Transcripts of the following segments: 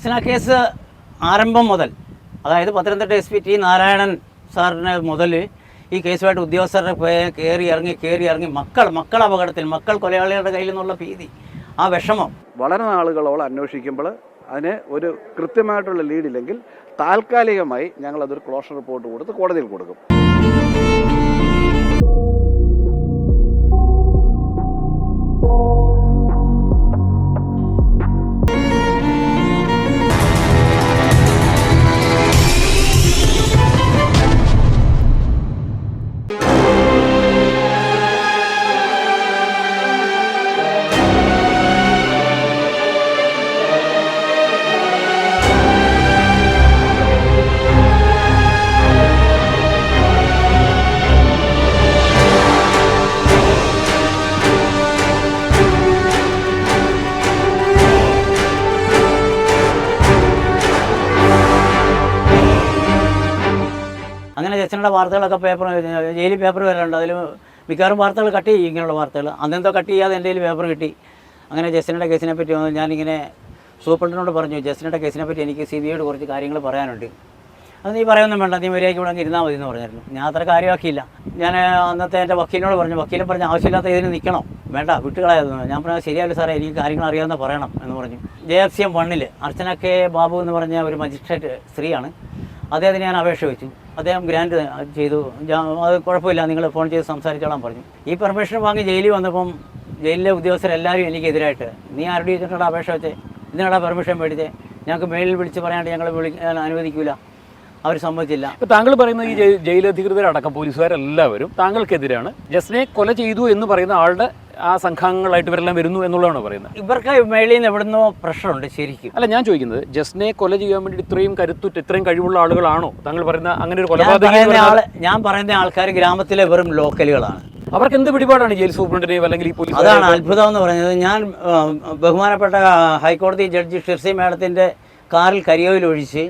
Jasna case ആരംഭം മുതൽ, അതായത് പത്തനംതിട്ട SP ടി നാരായണൻ സാറിന് മുതൽ ഈ കേസുമായിട്ട് ഉദ്യോഗസ്ഥരുടെ കയറി ഇറങ്ങി മക്കൾ അപകടത്തിൽ, മക്കൾ കൊലയാളികളുടെ കയ്യിൽ നിന്നുള്ള ഭീതി, ആ വിഷമം വളരെ നാളുകളോളം അന്വേഷിക്കുമ്പോൾ അതിന് ഒരു കൃത്യമായിട്ടുള്ള ലീഡില്ലെങ്കിൽ താൽക്കാലികമായി ഞങ്ങളതൊരു ക്ലോഷർ റിപ്പോർട്ട് കൊടുത്ത് കോടതിയിൽ കൊടുക്കും. അങ്ങനെ ജസ്റ്റിൻ്റെ വാർത്തകളൊക്കെ ജയിലിൽ പേപ്പർ വരാറുണ്ട്. അതിൽ മിക്കവാറും വാർത്തകൾ കട്ട് ചെയ്യും, ഇങ്ങനെയുള്ള വാർത്തകൾ. അന്നെന്തോ കട്ട് ചെയ്യാതെ എൻ്റെ കയ്യിൽ പേപ്പർ കിട്ടി. അങ്ങനെ ജസ്റ്റിൻ്റെ കേസിനെ പറ്റി ഞാനിങ്ങനെ സൂപ്രണ്ടിനോട് പറഞ്ഞു, ജസ്റ്റിൻ്റെ കേസിനെ പറ്റി എനിക്ക് CBIയോട് കുറച്ച് കാര്യങ്ങൾ പറയാനുണ്ട്, അത് നീ പറയൊന്നും വേണ്ട, നീ മര്യാദയ്ക്ക് ഇവിടെ അങ്ങ് ഇരുന്നാൽ മതി എന്ന് പറഞ്ഞായിരുന്നു. ഞാൻ അത്ര കാര്യമാക്കിയില്ല. ഞാൻ അന്നത്തെ എൻ്റെ വക്കീലിനോട് പറഞ്ഞു, വക്കീലും പറഞ്ഞ ആവശ്യമില്ലാത്ത ഇതിന് നിൽക്കണം, വേണ്ട വിട്ടുകളായിരുന്നു. ഞാൻ പറഞ്ഞു ശരിയല്ല സാറേ, എനിക്ക് കാര്യങ്ങൾ അറിയാവുന്ന പറയണം എന്ന് പറഞ്ഞു. JFCM 1 അർച്ചന K. ബാബു എന്ന് പറഞ്ഞ ഒരു മജിസ്ട്രേറ്റ് സ്ത്രീയാണ്. അദ്ദേഹത്തിന് ഞാൻ അപേക്ഷ വെച്ചു. അദ്ദേഹം ഗ്രാൻഡ് ചെയ്തു. അത് കുഴപ്പമില്ല, നിങ്ങൾ ഫോൺ ചെയ്ത് സംസാരിച്ചോളാൻ പറഞ്ഞു. ഈ പെർമിഷൻ വാങ്ങി ജയിലിൽ വന്നപ്പം ജയിലിലെ ഉദ്യോഗസ്ഥരെല്ലാവരും എനിക്കെതിരായിട്ട്, നീ ആരുടെ ചോദിച്ചിട്ടാണ് അപേക്ഷ വെച്ചേ, ഇതിനാടാ പെർമിഷൻ മേടിച്ചേ, ഞങ്ങൾക്ക് മെയിലിൽ വിളിച്ച് പറയാണ്ട് ഞങ്ങൾ അനുവദിക്കില്ല, അവർ സമ്മതിച്ചില്ല. താങ്കൾ പറയുന്ന ഈ ജയിലധികൃതരടക്കം പോലീസുകാരെല്ലാവരും താങ്കൾക്കെതിരാണ്. ജസ്നെ കൊല ചെയ്തു എന്ന് പറയുന്ന ആളുടെ ആ സംഘാംഗങ്ങളായിട്ട് ഇവരെല്ലാം വരുന്നു എന്നുള്ളതാണ് പറയുന്നത്. ഇവർക്ക് മേളിൽ നിന്ന് എവിടുന്നോ പ്രഷറുണ്ട് ശരിക്കും. അല്ല, ഞാൻ ചോദിക്കുന്നത് ജസ്നെ കൊല ചെയ്യാൻ വേണ്ടി ഇത്രയും കരുത്തുറ്റ്, ഇത്രയും കഴിവുള്ള ആളുകളാണോ താങ്കൾ പറയുന്ന അങ്ങനെ ഒരു കൊലപാതകം? ഞാൻ പറയുന്ന ആൾക്കാർ ഗ്രാമത്തിലെ വെറും ലോക്കലുകളാണ്. അവർക്ക് എന്ത് പിടിപാടാണ് ജയിൽ സൂപ്രണ്ടിനെയും അല്ലെങ്കിൽ ഈ പോലീസ്? അതാണ് അത്ഭുതം എന്ന് പറയുന്നത്. ഞാൻ ബഹുമാനപ്പെട്ട ഹൈക്കോടതി ജഡ്ജി ഷിർസി മാഡത്തിൻ്റെ കാറിൽ കരിയോയിൽ ഒഴിച്ച്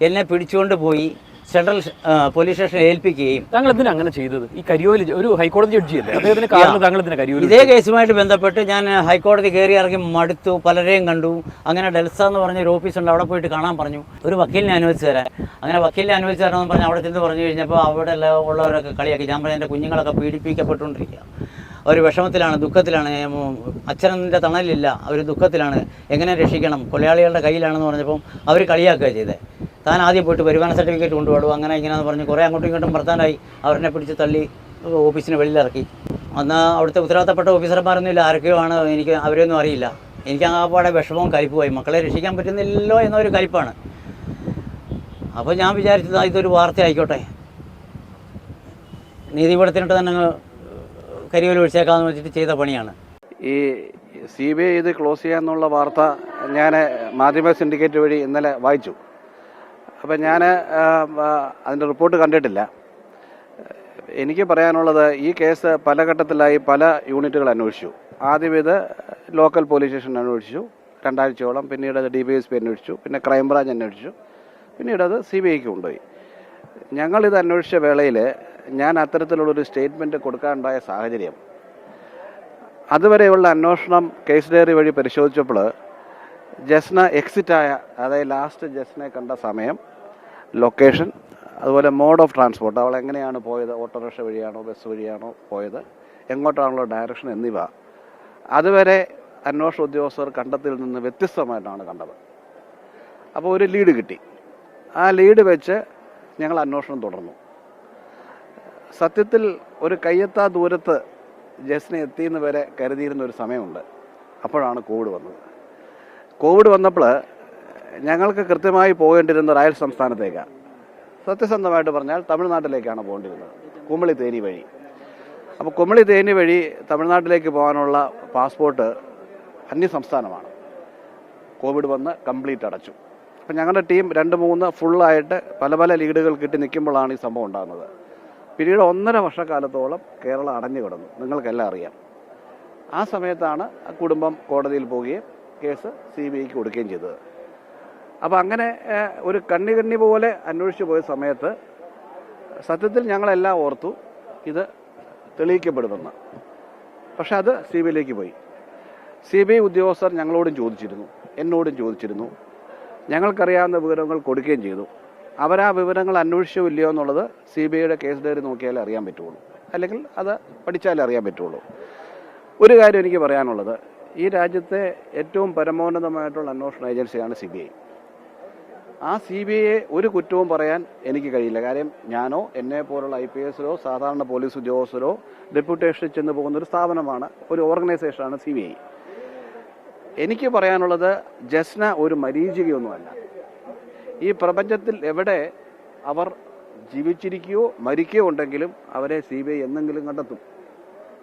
എന്നെ പിടിച്ചുകൊണ്ട് പോയി സെൻട്രൽ പോലീസ് സ്റ്റേഷനിൽ ഏൽപ്പിക്കുകയും. താങ്കൾ എന്തിനാ അങ്ങനെ ചെയ്തത്? ഈ കരിയോയിൽ ഒരു ഹൈക്കോടതി ജഡ്ജിയല്ലേ, അദ്ദേഹത്തിന് കാരണം താങ്കൾ എന്തിനാ കരിയോയിൽ? ഇതേ കേസുമായിട്ട് ബന്ധപ്പെട്ട് ഞാൻ ഹൈക്കോടതി കയറി ഇറങ്ങി മടുത്തു, പലരെയും കണ്ടു. അങ്ങനെ ഡെൽസ എന്ന് പറഞ്ഞൊരു ഓഫീസുണ്ട്, അവിടെ പോയിട്ട് കാണാൻ പറഞ്ഞു, ഒരു വക്കീലിനെ അനുവദിച്ച് തരാൻ. അങ്ങനെ വക്കീലിനെ അനുവദിച്ച് തരാമെന്ന് പറഞ്ഞ് അവിടെ ചെന്ന് പറഞ്ഞു കഴിഞ്ഞപ്പോൾ അവിടെ ഉള്ളവരൊക്കെ കളിയാക്കി. ഞാൻ പറഞ്ഞ എൻ്റെ കുഞ്ഞുങ്ങളൊക്കെ പീഡിപ്പിക്കപ്പെട്ടുകൊണ്ടിരിക്കുക, അവർ വിഷമത്തിലാണ്, ദുഃഖത്തിലാണ്, അച്ഛനൻ്റെ തണലില്ല, അവർ ദുഃഖത്തിലാണ്, എങ്ങനെ രക്ഷിക്കണം, കൊലയാളികളുടെ കയ്യിലാണെന്ന് പറഞ്ഞപ്പം അവർ കളിയാക്കുക ചെയ്തത്. താൻ ആദ്യം പോയിട്ട് വരുമാന സർട്ടിഫിക്കറ്റ് കൊണ്ടുപോകും, അങ്ങനെ ഇങ്ങനെയെന്ന് പറഞ്ഞ് കുറേ അങ്ങോട്ടും ഇങ്ങോട്ടും വർത്താനായി. അവരെ പിടിച്ച് തള്ളി ഓഫീസിന് വെളിയിലിറക്കി. അന്ന് അവിടുത്തെ ഉത്തരവാദിത്തപ്പെട്ട ഓഫീസർമാരൊന്നും ഇല്ല, ആരൊക്കെയോ ആണ്, എനിക്ക് അവരെയൊന്നും അറിയില്ല. എനിക്ക് ആകപ്പാടെ വിഷമവും കലിപ്പുമായി, മക്കളെ രക്ഷിക്കാൻ പറ്റുന്നില്ലല്ലോ എന്നൊരു കലിപ്പാണ്. അപ്പോൾ ഞാൻ വിചാരിച്ചത് ഇതൊരു വാർത്ത ആയിക്കോട്ടെ, നീതിപീഠത്തിനിട്ട് തന്നെ കരിയോയിൽ ഒഴിച്ചേക്കാമെന്ന് വെച്ചിട്ട് ചെയ്ത പണിയാണ്. ഈ CBI ഇത് ക്ലോസ് ചെയ്യാന്നുള്ള വാർത്ത ഞാൻ മാധ്യമ സിൻഡിക്കേറ്റ് വഴി ഇന്നലെ വായിച്ചു. അപ്പം ഞാൻ അതിൻ്റെ റിപ്പോർട്ട് കണ്ടിട്ടില്ല. എനിക്ക് പറയാനുള്ളത്, ഈ കേസ് പല ഘട്ടത്തിലായി പല യൂണിറ്റുകൾ അന്വേഷിച്ചു. ആദ്യം ഇത് ലോക്കൽ പോലീസ് സ്റ്റേഷൻ അന്വേഷിച്ചു 2 ആഴ്ചയോളം, പിന്നീട് അത് DYSP അന്വേഷിച്ചു, പിന്നെ ക്രൈംബ്രാഞ്ച് അന്വേഷിച്ചു, പിന്നീട് അത് CBIക്ക് കൊണ്ടുപോയി. ഞങ്ങളിത് അന്വേഷിച്ച വേളയിൽ ഞാൻ അത്തരത്തിലുള്ളൊരു സ്റ്റേറ്റ്മെൻറ്റ് കൊടുക്കാനുണ്ടായ സാഹചര്യം, അതുവരെയുള്ള അന്വേഷണം കേസ് ഡയറി വഴി പരിശോധിച്ചപ്പോൾ ജസ്ന എക്സിറ്റായ, അതായത് ലാസ്റ്റ് ജസ്നെ കണ്ട സമയം, ലൊക്കേഷൻ, അതുപോലെ മോഡ് ഓഫ് ട്രാൻസ്പോർട്ട്, അവൾ എങ്ങനെയാണ് പോയത്, ഓട്ടോറിക്ഷ വഴിയാണോ ബസ് വഴിയാണോ പോയത്, എങ്ങോട്ടാണുള്ള ഡയറക്ഷൻ എന്നിവ അതുവരെ അന്വേഷണ ഉദ്യോഗസ്ഥർ കണ്ടെത്തിയിൽ നിന്ന് വ്യത്യസ്തമായിട്ടാണ് കണ്ടത്. അപ്പോൾ ഒരു ലീഡ് കിട്ടി. ആ ലീഡ് വെച്ച് ഞങ്ങൾ അന്വേഷണം തുടർന്നു. സത്യത്തിൽ ഒരു കയ്യെത്താ ദൂരത്ത് ജസ്നെ എത്തിയെന്ന് വരെ കരുതിയിരുന്ന ഒരു സമയമുണ്ട്. അപ്പോഴാണ് കോവിഡ് വന്നത്. കോവിഡ് വന്നപ്പോൾ ഞങ്ങൾക്ക് കൃത്യമായി പോകേണ്ടിരുന്നത് അയൽ സംസ്ഥാനത്തേക്കാണ്. സത്യസന്ധമായിട്ട് പറഞ്ഞാൽ തമിഴ്നാട്ടിലേക്കാണ് പോകേണ്ടിരുന്നത്, കുമളി തേനി വഴി. അപ്പോൾ കുമളി തേനി വഴി തമിഴ്നാട്ടിലേക്ക് പോകാനുള്ള പാസ്പോർട്ട് അന്യസംസ്ഥാനമാണ്. കോവിഡ് വന്ന് കംപ്ലീറ്റ് അടച്ചു. അപ്പം ഞങ്ങളുടെ ടീം 2-3 ഫുള്ളായിട്ട് പല പല ലീഡുകൾ കിട്ടി നിൽക്കുമ്പോഴാണ് ഈ സംഭവം ഉണ്ടാകുന്നത്. പിന്നീട് 1.5 വർഷക്കാലത്തോളം കേരളം അടഞ്ഞു കിടന്നു, നിങ്ങൾക്കെല്ലാം അറിയാം. ആ സമയത്താണ് കുടുംബം കോടതിയിൽ പോവുകയും കേസ് CBIക്ക് കൊടുക്കുകയും ചെയ്തത്. അപ്പോൾ അങ്ങനെ ഒരു കണ്ണി പോലെ അന്വേഷിച്ചു പോയ സമയത്ത് സത്യത്തിൽ ഞങ്ങളെല്ലാം ഓർത്തു ഇത് തെളിയിക്കപ്പെടുമെന്ന്. പക്ഷെ അത് CBIയിലേക്ക് പോയി. CBI ഉദ്യോഗസ്ഥർ ഞങ്ങളോടും ചോദിച്ചിരുന്നു, എന്നോടും ചോദിച്ചിരുന്നു, ഞങ്ങൾക്കറിയാവുന്ന വിവരങ്ങൾ കൊടുക്കുകയും ചെയ്തു. അവരാ വിവരങ്ങൾ അന്വേഷിച്ചോ ഇല്ലയോ എന്നുള്ളത് CBIയുടെ കേസ് ഡയറി നോക്കിയാലേ അറിയാൻ പറ്റുള്ളൂ, അല്ലെങ്കിൽ അത് പഠിച്ചാലേ അറിയാൻ പറ്റുള്ളൂ. ഒരു കാര്യം എനിക്ക് പറയാനുള്ളത്, ഈ രാജ്യത്തെ ഏറ്റവും പരമോന്നതമായിട്ടുള്ള അന്വേഷണ ഏജൻസിയാണ് CBI. ആ CBIയെ ഒരു കുറ്റവും പറയാൻ എനിക്ക് കഴിയില്ല. കാര്യം ഞാനോ എന്നെ പോലുള്ള IPSലോ സാധാരണ പോലീസ് ഉദ്യോഗസ്ഥരോ ഡെപ്യൂട്ടേഷനിൽ ചെന്ന് പോകുന്നൊരു സ്ഥാപനമാണ്, ഒരു ഓർഗനൈസേഷനാണ് CBI. എനിക്ക് പറയാനുള്ളത്, ജസ്ന ഒരു മരീചികയൊന്നുമല്ല. ഈ പ്രപഞ്ചത്തിൽ എവിടെ അവർ ജീവിച്ചിരിക്കുകയോ മരിക്കുകയോ ഉണ്ടെങ്കിലും അവരെ CBI എന്നെങ്കിലും കണ്ടെത്തും.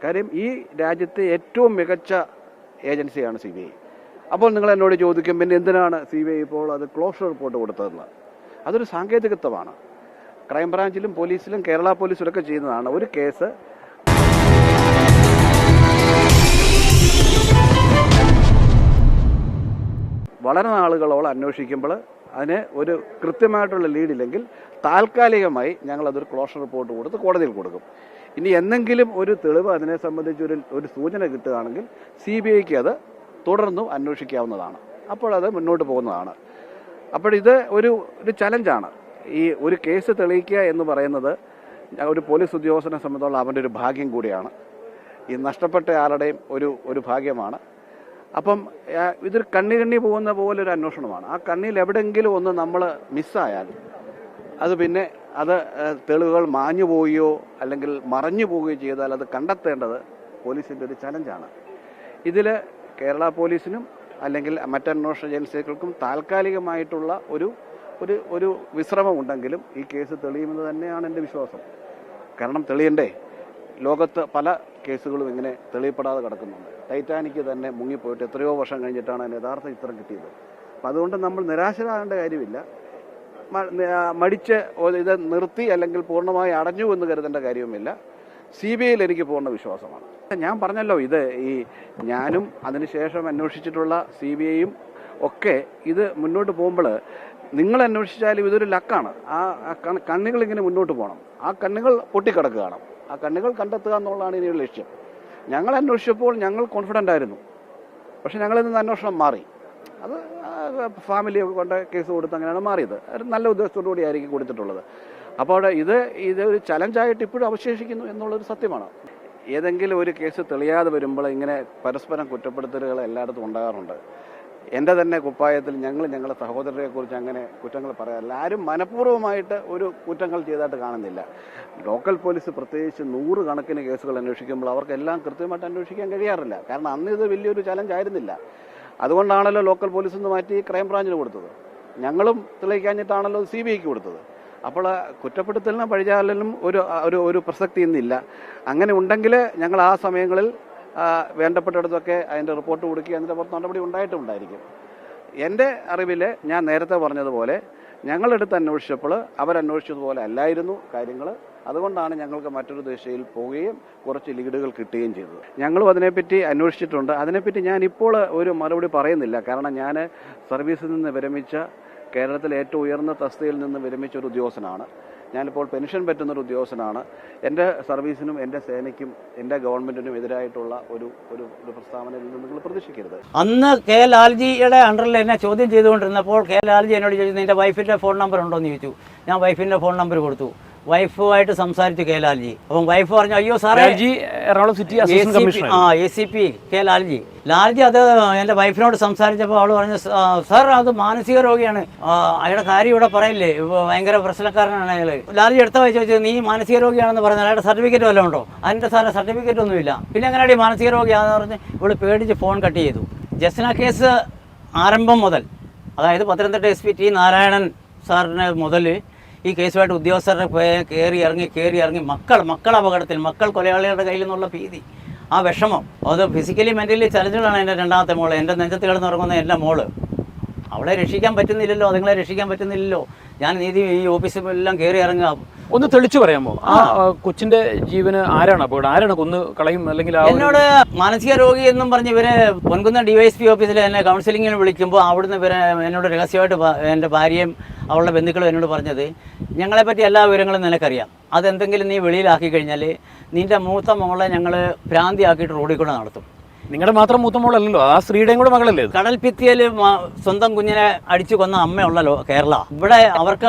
കാര്യം ഈ രാജ്യത്തെ ഏറ്റവും മികച്ച ഏജൻസിയാണ് CBI. അപ്പോൾ നിങ്ങൾ എന്നോട് ചോദിക്കും, പിന്നെ എന്തിനാണ് CBI ഇപ്പോൾ അത് ക്ലോഷർ റിപ്പോർട്ട് കൊടുത്തതെന്ന്? അതൊരു സാങ്കേതികത്വമാണ്. ക്രൈംബ്രാഞ്ചിലും പോലീസിലും കേരള പോലീസിലൊക്കെ ചെയ്യുന്നതാണ്. ഒരു കേസ് വളരെ നാളുകളോളം അന്വേഷിക്കുമ്പോൾ അതിന് ഒരു കൃത്യമായിട്ടുള്ള ലീഡില്ലെങ്കിൽ താൽക്കാലികമായി ഞങ്ങളതൊരു ക്ലോഷർ റിപ്പോർട്ട് കൊടുത്ത് കോടതിയിൽ കൊടുക്കും. ഇനി എന്തെങ്കിലും ഒരു തെളിവ് അതിനെ സംബന്ധിച്ച് ഒരു സൂചന കിട്ടുകയാണെങ്കിൽ CBIക്ക് അത് തുടർന്നും അന്വേഷിക്കാവുന്നതാണ്. അപ്പോൾ അത് മുന്നോട്ട് പോകുന്നതാണ്. അപ്പോൾ ഇത് ഒരു ചലഞ്ചാണ്. ഈ ഒരു കേസ് തെളിയിക്കുക എന്ന് പറയുന്നത് ഒരു പോലീസ് ഉദ്യോഗസ്ഥനെ സംബന്ധിച്ചുള്ള അവൻ്റെ ഒരു ഭാഗ്യം കൂടിയാണ്. ഈ നഷ്ടപ്പെട്ട ആളുടെയും ഒരു ഭാഗ്യമാണ്. അപ്പം ഇതൊരു കണ്ണി പോകുന്ന പോലൊരു അന്വേഷണമാണ്. ആ കണ്ണിൽ എവിടെയെങ്കിലും ഒന്ന് നമ്മൾ മിസ്സായാൽ അത് പിന്നെ അത് തെളിവുകൾ മാഞ്ഞു പോവുകയോ അല്ലെങ്കിൽ മറഞ്ഞു പോവുകയോ ചെയ്താൽ അത് കണ്ടെത്തേണ്ടത് പോലീസിൻ്റെ ഒരു ചലഞ്ചാണ്. ഇതിൽ കേരള പോലീസിനും അല്ലെങ്കിൽ മറ്റന്വേഷണ ഏജൻസികൾക്കും താൽക്കാലികമായിട്ടുള്ള ഒരു വിശ്രമം ഉണ്ടെങ്കിലും ഈ കേസ് തെളിയുമെന്ന് തന്നെയാണ് എൻ്റെ വിശ്വാസം. കാരണം തെളിയണ്ടേ? ലോകത്ത് പല കേസുകളും ഇങ്ങനെ തെളിയപ്പെടാതെ കിടക്കുന്നുണ്ട്. ടൈറ്റാനിക്ക് തന്നെ മുങ്ങിപ്പോയിട്ട് എത്രയോ വർഷം കഴിഞ്ഞിട്ടാണ് അതിന് യഥാർത്ഥ ചിത്രം കിട്ടിയത്. അപ്പം അതുകൊണ്ട് നമ്മൾ നിരാശരാകേണ്ട കാര്യമില്ല. മടിച്ച് ഇത് നിർത്തി അല്ലെങ്കിൽ പൂർണ്ണമായി അടഞ്ഞു എന്ന് കരുതേണ്ട കാര്യവുമില്ല. CBIയിൽ എനിക്ക് പൂർണ്ണ വിശ്വാസമാണ്. ഞാൻ പറഞ്ഞല്ലോ, ഇത് ഈ ഞാനും അതിനുശേഷം അന്വേഷിച്ചിട്ടുള്ള CBIയും ഒക്കെ ഇത് മുന്നോട്ട് പോകുമ്പോൾ നിങ്ങൾ അന്വേഷിച്ചാലും ഇതൊരു ലക്കാണ്. ആ കണ്ണുകൾ ഇങ്ങനെ മുന്നോട്ട് പോകണം. ആ കണ്ണുകൾ പൊട്ടിക്കിടക്കുകയാണ്. ആ കണ്ണുകൾ കണ്ടെത്തുക എന്നുള്ളതാണ് ഇനിയുള്ള ലക്ഷ്യം. ഞങ്ങൾ അന്വേഷിച്ചപ്പോൾ ഞങ്ങൾ കോൺഫിഡൻ്റ് ആയിരുന്നു. പക്ഷെ ഞങ്ങളിൽ നിന്ന് അന്വേഷണം മാറി. അത് ഫാമിലിയൊക്കെ കൊണ്ട് കേസ് കൊടുത്ത് അങ്ങനെയാണ് മാറിയത്. ഒരു നല്ല ഉദ്ദേശത്തോടുകൂടി ആയിരിക്കും കൊടുത്തിട്ടുള്ളത്. അപ്പോൾ ഇതൊരു ചലഞ്ചായിട്ട് ഇപ്പോഴും അവശേഷിക്കുന്നു എന്നുള്ളൊരു സത്യമാണ്. ഏതെങ്കിലും ഒരു കേസ് തെളിയാതെ വരുമ്പോൾ ഇങ്ങനെ പരസ്പരം കുറ്റപ്പെടുത്തലുകൾ എല്ലായിടത്തും ഉണ്ടാകാറുണ്ട്. എൻ്റെ തന്നെ കുപ്പായത്തിൽ ഞങ്ങളുടെ സഹോദരരെക്കുറിച്ച് അങ്ങനെ കുറ്റങ്ങൾ പറയാറില്ല. ആരും മനഃപൂർവ്വമായിട്ട് ഒരു കുറ്റങ്ങൾ ചെയ്തതായിട്ട് കാണുന്നില്ല. ലോക്കൽ പോലീസ് പ്രത്യേകിച്ച് 100 കണക്കിന് കേസുകൾ അന്വേഷിക്കുമ്പോൾ അവർക്കെല്ലാം കൃത്യമായിട്ട് അന്വേഷിക്കാൻ കഴിയാറില്ല. കാരണം അന്ന് ഇത് വലിയൊരു ചലഞ്ച് ആയിരുന്നില്ല. അതുകൊണ്ടാണല്ലോ ലോക്കൽ പോലീസിൽ നിന്ന് മാറ്റി ക്രൈംബ്രാഞ്ചിന് കൊടുത്തത്. ഞങ്ങളും തെളിയിക്കാഞ്ഞിട്ടാണല്ലോ CBIക്ക് കൊടുത്തത്. അപ്പോൾ കുറ്റപ്പെടുത്തലിനും പഴിചാരലിനും ഒരു പ്രസക്തി ഇന്നില്ല. അങ്ങനെ ഉണ്ടെങ്കിൽ ഞങ്ങൾ ആ സമയങ്ങളിൽ വേണ്ടപ്പെട്ടിടത്തൊക്കെ അതിൻ്റെ റിപ്പോർട്ട് കൊടുക്കുക, അതിൻ്റെ പുറത്ത് നടപടി ഉണ്ടായിട്ടുണ്ടായിരിക്കും. എൻ്റെ അറിവിൽ ഞാൻ നേരത്തെ പറഞ്ഞതുപോലെ ഞങ്ങളെടുത്ത് അന്വേഷിച്ചപ്പോൾ അവരന്വേഷിച്ചതുപോലെ അല്ലായിരുന്നു കാര്യങ്ങൾ. അതുകൊണ്ടാണ് ഞങ്ങൾക്ക് മറ്റൊരു ദിശയിൽ പോവുകയും കുറച്ച് ലീഡുകൾ കിട്ടുകയും ചെയ്തത്. ഞങ്ങളും അതിനെപ്പറ്റി അന്വേഷിച്ചിട്ടുണ്ട്. അതിനെപ്പറ്റി ഞാനിപ്പോൾ ഒരു മറുപടി പറയുന്നില്ല. കാരണം ഞാൻ സർവീസിൽ നിന്ന് വിരമിച്ച, കേരളത്തിലെ ഏറ്റവും ഉയർന്ന തസ്തികയിൽ നിന്ന് വിരമിച്ച ഒരു ഉദ്യോഗസ്ഥനാണ്. ഞാനിപ്പോൾ പെൻഷൻ പറ്റുന്നൊരു ഉദ്യോഗസ്ഥനാണ്. എൻ്റെ സർവീസിനും എൻ്റെ സേനയ്ക്കും എൻ്റെ ഗവൺമെൻറ്റിനും എതിരായിട്ടുള്ള ഒരു പ്രസ്താവനയിൽ നിന്ന് നിങ്ങൾ പ്രതീക്ഷിക്കരുത്. അന്ന് K. ലാൽജിയുടെ അണ്ടറിൽ എന്നെ ചോദ്യം ചെയ്തുകൊണ്ടിരുന്നപ്പോൾ K. ലാൽജി എന്നോട് ചോദിച്ചു, നിൻ്റെ വൈഫിൻ്റെ ഫോൺ നമ്പർ ഉണ്ടോ എന്ന് ചോദിച്ചു. ഞാൻ വൈഫിൻ്റെ ഫോൺ നമ്പർ കൊടുത്തു. വൈഫുമായിട്ട് സംസാരിച്ചു K. ലാൽജി. അപ്പം വൈഫ് പറഞ്ഞു, അയ്യോ സാറേ, Ernakulam city assistant commissioner ACP K. Lalji അത് എൻ്റെ വൈഫിനോട് സംസാരിച്ചപ്പോൾ അവൾ പറഞ്ഞു, സാർ അത് മാനസിക രോഗിയാണ്, അയാളുടെ കാര്യം ഇവിടെ പറയില്ലേ, ഭയങ്കര പ്രശ്നക്കാരനാണ് അയാൾ. ലാൽജി എടുത്ത വായിച്ച് ചോദിച്ചത്, നീ മാനസിക രോഗിയാണെന്ന് പറഞ്ഞാൽ അയാളുടെ സർട്ടിഫിക്കറ്റ് വല്ലതും ഉണ്ടോ? അതിൻ്റെ സാറേ സർട്ടിഫിക്കറ്റ് ഒന്നുമില്ല. പിന്നെ എങ്ങനെയാണ് മാനസിക രോഗിയാണെന്ന് പറഞ്ഞ് ഇവൾ പേടിച്ച് ഫോൺ കട്ട് ചെയ്തു. ജസ്ന കേസ് ആരംഭം മുതൽ, അതായത് പത്തനംതിട്ട SP T. നാരായണൻ സാറിന് മുതൽ ഈ കേസുമായിട്ട് ഉദ്യോഗസ്ഥരുടെ കയറി ഇറങ്ങി മക്കൾ അപകടത്തിൽ, മക്കൾ കൊലയാളികളുടെ കയ്യിൽ നിന്നുള്ള ഭീതി, ആ വിഷമം, അത് ഫിസിക്കലി മെൻ്റലി ചലഞ്ചുകളാണ് എൻ്റെ രണ്ടാമത്തെ മോള്. എൻ്റെ നെഞ്ചത്ത് കിടന്നുറങ്ങുന്ന എൻ്റെ മോള്. അവളെ രക്ഷിക്കാൻ പറ്റുന്നില്ലല്ലോ, അതുങ്ങളെ രക്ഷിക്കാൻ പറ്റുന്നില്ലല്ലോ. ഞാൻ ഈ ഓഫീസിലെല്ലാം കയറി ഇറങ്ങുക. ഒന്ന് തെളിച്ചു പറയാമോ, ആ കൊച്ചിന്റെ ജീവന് ആരാണ് അപകടം, ആരാണ് കൊന്ന് കളയും? അല്ലെങ്കിൽ എന്നോട് മാനസിക രോഗി എന്നും പറഞ്ഞ് ഇവരെ പൊൻകുന്നം DYSP ഓഫീസിൽ എന്നെ കൗൺസിലിങ്ങിന് വിളിക്കുമ്പോൾ അവിടുന്ന് ഇവരെ എന്നോട് രഹസ്യമായിട്ട് എൻ്റെ ഭാര്യയും അവളുടെ ബന്ധുക്കളും എന്നോട് പറഞ്ഞത്, ഞങ്ങളെപ്പറ്റി എല്ലാ വിവരങ്ങളും നിനക്കറിയാം, അതെന്തെങ്കിലും നീ വെളിയിലാക്കി കഴിഞ്ഞാൽ നിൻ്റെ മൂത്ത മോളെ ഞങ്ങൾ ഭ്രാന്തിയാക്കിയിട്ട് റോഡിൽ കൂടെ നടത്തും. നിങ്ങളുടെ മാത്രം മൂത്ത മോളല്ലല്ലോ, ആ സ്ത്രീയുടെയും കൂടെ മകളല്ലേ ഇത്? കടൽ ഭിത്തിയിൽ സ്വന്തം കുഞ്ഞിനെ അടിച്ചു കൊന്ന അമ്മയുള്ളല്ലോ കേരള. ഇവിടെ അവർക്ക്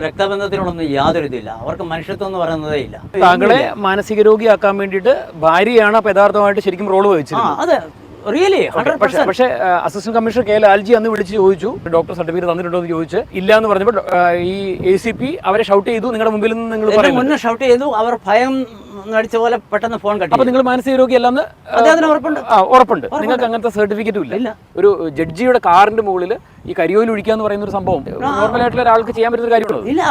രക്തബന്ധത്തിനോടൊന്നും യാതൊരു ഇതില്ല, അവർക്ക് മനുഷ്യത്വം എന്ന് പറയുന്നതേ ഇല്ല. താങ്കളെ മാനസിക രോഗിയാക്കാൻ വേണ്ടിയിട്ട് ഭാര്യയാണ് അപ്പൊ യഥാർത്ഥമായിട്ട് ശരിക്കും റോള് വഹിച്ചത്. അതെ, റിയലി. പക്ഷേ അസിസ്റ്റന്റ് കമ്മീഷണർ കെ ലാൽജി അന്ന് വിളിച്ച് ചോദിച്ചു, ഡോക്ടർ സർട്ടിഫിക്കറ്റ് തന്നിട്ടുണ്ടോ എന്ന് ചോദിച്ച് ഇല്ല എന്ന് പറഞ്ഞപ്പോൾ ഈ ACP അവരെ ഷൗട്ട് ചെയ്തു, നിങ്ങളുടെ മുമ്പിൽ നിന്ന് നിങ്ങൾ പറയുന്നു. മുന്നേ ഷൗട്ട് ചെയ്തു, അവർ ഭയം നടിച്ച പോലെ പെട്ടെന്ന് ഫോൺ കട്ടി. അപ്പൊ നിങ്ങൾ മാനസിക രോഗി അല്ലെന്ന് ഉറപ്പുണ്ട്? ഉറപ്പുണ്ട്. നിങ്ങൾക്ക് അങ്ങനത്തെ സർട്ടിഫിക്കറ്റും ഇല്ല. ഒരു ജഡ്ജിയുടെ കാറിന്റെ മുകളിൽ ഈ കരിയോയിൽ ഒഴിക്കുക എന്ന് പറയുന്ന ഒരു സംഭവം നോർമൽ ആയിട്ടുള്ള ഒരാൾക്ക് ചെയ്യാൻ പറ്റുന്ന കാര്യമുള്ളൂ. ഇല്ല,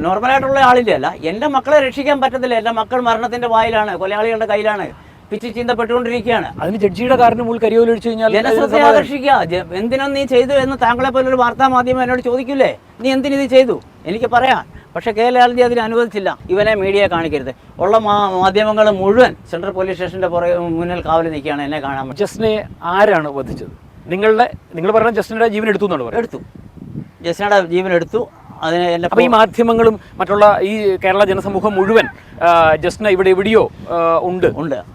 നോർമലായിട്ടുള്ള ആളിന്റെ അല്ല. എന്റെ മക്കളെ രക്ഷിക്കാൻ പറ്റത്തില്ല. എന്റെ മക്കൾ മരണത്തിന്റെ വായിലാണ്, കൊലയാളികളുടെ കയ്യിലാണ്, പിച്ച് ചീന്തപ്പെട്ടുകൊണ്ടിരിക്കുകയാണ്. അതിന് ജഡ്ജിയുടെ കാറിന് മുകളിൽ കരിയോയിൽ ഒഴിച്ചു കഴിഞ്ഞാൽ ജനശ്രദ്ധ ആകർഷിക്കുക. എന്തിനാ നീ ചെയ്തു എന്ന് താങ്കളെ പോലൊരു വാർത്താ മാധ്യമം എന്നോട് ചോദിക്കില്ലേ, നീ എന്തിനിത് ചെയ്തു എനിക്ക് പറയാൻ. പക്ഷേ കെ ലാൽജി അതിന് അനുവദിച്ചില്ല. ഇവനെ മീഡിയ കാണിക്കരുത്. ഉള്ള മാധ്യമങ്ങൾ മുഴുവൻ സെൻട്രൽ പോലീസ് സ്റ്റേഷന്റെ മുന്നിൽ കാവൽ നിൽക്കുകയാണ് എന്നെ കാണാൻ. ജസ്റ്റിനെ ആരാണ് വധിച്ചത്? നിങ്ങൾ പറഞ്ഞ ജസ്റ്റിന്റെ ജീവൻ എടുത്തു എന്നാണ് പറയുന്നത്. എടുത്തു, ജസ്റ്റിനയുടെ ജീവൻ എടുത്തു. അതിന് അപ്പോൾ ഈ മാധ്യമങ്ങളും മറ്റുള്ള ഈ കേരള ജനസമൂഹം മുഴുവൻ ജസ്റ്റിന ഇവിടെ എവിടെയോ ഉണ്ട്.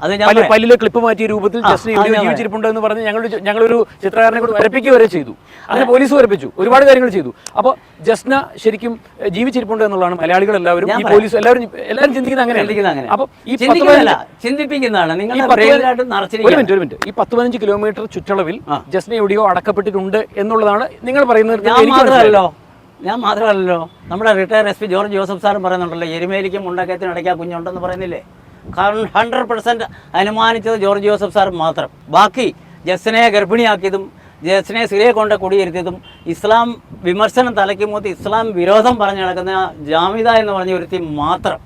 അത് ഞാൻ പല്ലിലെ ക്ലിപ്പ് മാറ്റിയ രൂപത്തിൽ ജസ്റ്റിന എവിടെയോ ജീവിച്ചിരിപ്പുണ്ട് എന്ന് പറഞ്ഞ് ഞങ്ങളൊരു ചിത്രകാരനെ കൂടെ വരപ്പിക്കുക വരെ ചെയ്തു. അങ്ങനെ പോലീസ് വരപ്പിച്ചു, ഒരുപാട് കാര്യങ്ങൾ ചെയ്തു. അപ്പോൾ ജസ്റ്റിന ശരിക്കും ജീവിച്ചിരിപ്പുണ്ട് എന്നുള്ളതാണ് മലയാളികൾ എല്ലാവരും, ഈ പോലീസ് എല്ലാവരും ചിന്തിക്കുന്നത് അങ്ങനെയാണ്. അപ്പോൾ ഈ ചിന്തിപ്പിക്കുന്നതാണ് നിങ്ങൾ. ഒരു മിനിറ്റ്, ഈ 10-15 കിലോമീറ്റർ ചുറ്റളവിൽ ജസ്റ്റിന എവിടെയോ അടക്കപ്പെട്ടിട്ടുണ്ട് എന്നുള്ളതാണ് നിങ്ങൾ പറയുന്നത്. ഞാൻ മാത്രമല്ലല്ലോ, നമ്മുടെ റിട്ടയർഡ് SP ജോർജ് ജോസഫ് സാറും പറയുന്നുണ്ടല്ലോ, എരുമേലിക്കും മുണ്ടക്കയത്തിനും ഇടയ്ക്ക് ആ കുഞ്ഞുണ്ടെന്ന് പറയുന്നില്ലേ. കാരണം 100% അനുമാനിച്ചത് ജോർജ് ജോസഫ് സാർ മാത്രം. ബാക്കി ജസ്റ്റിനെ ഗർഭിണിയാക്കിയതും ജസ്റ്റിനെ സിറിയെ കൊണ്ട് കുടിയിരുത്തിയതും ഇസ്ലാം വിമർശനം തലയ്ക്കുമൂത്ത് ഇസ്ലാം വിരോധം പറഞ്ഞു നടക്കുന്ന ജാമിദ എന്ന് പറഞ്ഞ ഒരുത്തി മാത്രം.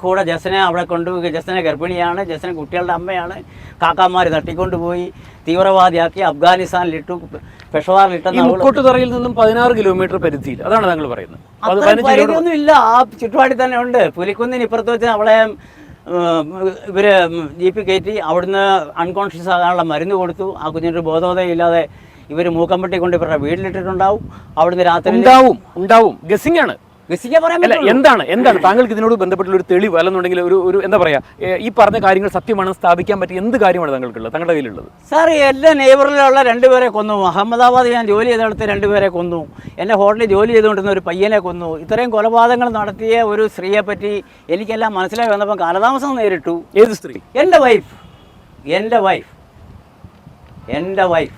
കൂടെ ജസ്റ്റിനെ അവിടെ കൊണ്ടുപോയി, ജസ്റ്റിനെ ഗർഭിണിയാണ്, ജസ്റ്റിനെ കുട്ടികളുടെ അമ്മയാണ്, കാക്കാമാർ തട്ടിക്കൊണ്ടുപോയി തീവ്രവാദിയാക്കി അഫ്ഗാനിസ്ഥാനിലിട്ടു, പെഷവാറിലിട്ടെന്ന്. മുക്കോട്ടുതറയിൽ നിന്നും 16 കിലോമീറ്റർ പരിധിയിൽ, അതാണ് താങ്കൾ പറയുന്നത്? പരിധിയൊന്നും ഇല്ല, ആ ചുറ്റുപാടി തന്നെ ഉണ്ട്. പുലിക്കുന്നിന് ഇപ്പുറത്ത് വെച്ച് അവളെ ഇവര് ജീപ്പ് കയറ്റി അവിടുന്ന് അൺകോൺഷ്യസ് ആകാനുള്ള മരുന്ന് കൊടുത്തു. ആ കുഞ്ഞിൻ്റെ ബോധോദയം ഇവർ മൂക്കമ്പട്ടി കൊണ്ട് ഇവരുടെ വീട്ടിലിട്ടിട്ടുണ്ടാവും. അവിടുന്ന് രാത്രി ഉണ്ടാവും. ഗസിംഗ് ആണ്. എന്താണ് താങ്കൾക്ക് ഇതിനോട് ബന്ധപ്പെട്ടുള്ള ഒരു തെളിവ് അല്ലെന്നുണ്ടെങ്കിൽ ഒരു എന്താ പറയാ, ഈ പറഞ്ഞ കാര്യങ്ങൾ സത്യമാണെന്ന് സ്ഥാപിക്കാൻ പറ്റിയ എന്ത് കാര്യമാണ് താങ്കൾക്കുള്ളത്, താങ്കളുടെ കയ്യിലുള്ളത്? സാർ, എൻ്റെ നെയ്ബറിലുള്ള 2 പേരെ കൊന്നു. അഹമ്മദാബാദ് ഞാൻ ജോലി ചെയ്തെടുത്ത് 2 പേരെ കൊന്നു. എൻ്റെ ഹോട്ടലിൽ ജോലി ചെയ്തുകൊണ്ടിരുന്ന ഒരു പയ്യനെ കൊന്നു. ഇത്രയും കൊലപാതകങ്ങൾ നടത്തിയ ഒരു സ്ത്രീയെ പറ്റി എനിക്കെല്ലാം മനസ്സിലായി വന്നപ്പോൾ കാലതാമസം നേരിട്ടു. ഏത് സ്ത്രീ? എൻ്റെ വൈഫ്.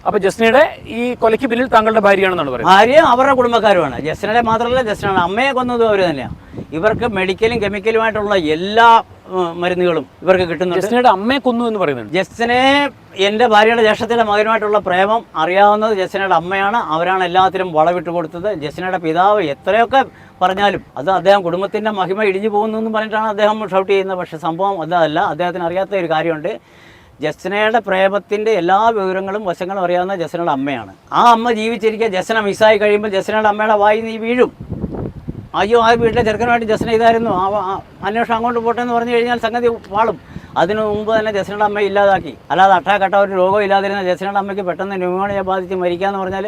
അപ്പൊ ജസ്റ്റിനയുടെ ഈ കൊലയ്ക്ക് പിന്നിൽ താങ്കളുടെ ഭാര്യയാണെന്നാണ് പറയുന്നത്? ഭാര്യ അവരുടെ കുടുംബക്കാരുമാണ്. ജസ്റ്റിനയുടെ മാത്രമല്ല, ജസ്റ്റിനയുടെ അമ്മയെ കൊന്നതും അവർ തന്നെയാണ്. ഇവർക്ക് മെഡിക്കലും കെമിക്കലുമായിട്ടുള്ള എല്ലാ മരുന്നുകളും ഇവർക്ക് കിട്ടുന്നുണ്ട്. ജസ്റ്റിനയുടെ അമ്മയെ കൊന്നു എന്ന് പറയുന്നുണ്ട്. ജസ്റ്റിനെ, എൻ്റെ ഭാര്യയുടെ ജ്യേഷ്ഠത്തിൻ്റെ മകനുമായിട്ടുള്ള പ്രേമം അറിയാവുന്നത് ജസ്റ്റിനയുടെ അമ്മയാണ്. അവരാണ് എല്ലാത്തിനും വളവിട്ട് കൊടുത്തത്. ജസ്റ്റിനയുടെ പിതാവ് എത്രയൊക്കെ പറഞ്ഞാലും അത് അദ്ദേഹം കുടുംബത്തിൻ്റെ മഹിമ ഇടിഞ്ഞു പോകുന്നു എന്ന് പറഞ്ഞിട്ടാണ് അദ്ദേഹം ഷൗട്ട് ചെയ്യുന്നത്. പക്ഷേ സംഭവം അതല്ല. അദ്ദേഹത്തിന് അറിയാത്ത ഒരു കാര്യമുണ്ട്. ജസ്റ്റിനയുടെ പ്രേമത്തിൻ്റെ എല്ലാ വിവരങ്ങളും വശങ്ങളും അറിയാവുന്ന ജസ്റ്റിനയുടെ അമ്മയാണ്. ആ അമ്മ ജീവിച്ചിരിക്കുക. ജസ്റ്റിന മിസ്സായി കഴിയുമ്പോൾ ജസ്റ്റിനയുടെ അമ്മയുടെ വായി നീ വീഴും. അയ്യോ, ആ വീട്ടിലെ ചെറുക്കനുമായിട്ട് ജസ്റ്റിന ഇതായിരുന്നു, അന്വേഷണം അങ്ങോട്ട് പോട്ടെ എന്ന് പറഞ്ഞു കഴിഞ്ഞാൽ സംഗതി വാളും. അതിനു മുമ്പ് തന്നെ ജസ്റ്റിനയുടെ അമ്മയെ ഇല്ലാതാക്കി. അല്ലാതെ അട്ടാക്കട്ട ഒരു രോഗം ഇല്ലാതിരുന്ന ജസ്റ്റിനയുടെ അമ്മയ്ക്ക് പെട്ടെന്ന് ന്യൂമോണിയ ബാധിച്ച് മരിക്കാമെന്ന് പറഞ്ഞാൽ